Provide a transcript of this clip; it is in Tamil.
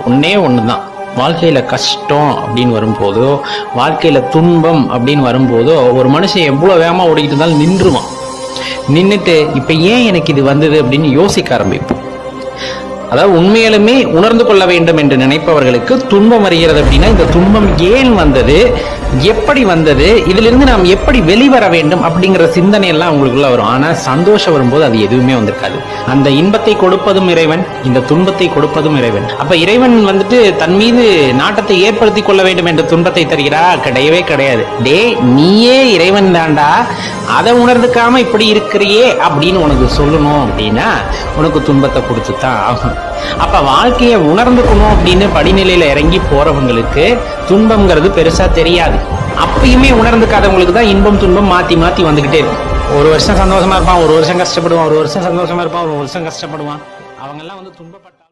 ஒன்னே ஒண்ணுதான். வாழ்க்கையில கஷ்டம் அப்படின்னு வரும்போதோ, வாழ்க்கையில துன்பம் அப்படின்னு வரும்போதோ, ஒரு மனுஷன் எவ்வளவு வேகமா ஓடிக்கிட்டு இருந்தாலும் நின்றுவான். நின்றுட்டு இப்ப ஏன் எனக்கு இது வந்தது அப்படின்னு யோசிக்க ஆரம்பிப்போம். அதாவது உண்மையிலுமே உணர்ந்து கொள்ள வேண்டும் என்று நினைப்பவர்களுக்கு துன்பம் வருகிறது அப்படின்னா இந்த துன்பம் ஏன் வந்தது, எப்படி வந்தது, இதிலிருந்து நாம் எப்படி வெளிவர வேண்டும் அப்படிங்கிற சிந்தனை எல்லாம் உங்களுக்குள்ள வரும். ஆனா சந்தோஷம் வரும்போது அது எதுவுமே வந்திருக்காது. அந்த இன்பத்தை கொடுப்பதும் இறைவன், இந்த துன்பத்தை கொடுப்பதும் இறைவன். அப்ப இறைவன் தன் மீது நாட்டத்தை ஏற்படுத்தி கொள்ள வேண்டும் என்ற துன்பத்தை தருகிறா? கிடையவே கிடையாது. டே நீயே இறைவன் தாண்டா, அதை உணர்ந்துக்காம இப்படி இருக்கிறியே அப்படின்னு உனக்கு சொல்லணும் அப்படின்னா உனக்கு துன்பத்தை கொடுத்துதான் ஆகும். அப்ப வாழ்க்கையை உணர்ந்துக்கணும் அப்படின்னு படிநிலையில இறங்கி போறவங்களுக்கு துன்பம்ங்கிறது பெருசா தெரியாது. அப்பயுமே உணர்ந்துக்காதவங்களுக்கு தான் இன்பம் துன்பம் மாத்தி மாத்தி வந்துகிட்டே இருக்கும். ஒரு வருஷம் சந்தோஷமா இருப்பான், ஒரு வருஷம் கஷ்டப்படுவான், ஒரு வருஷம் சந்தோஷமா இருப்பான், ஒரு வருஷம் கஷ்டப்படுவான். அவங்க எல்லாம் துன்பப்பட்ட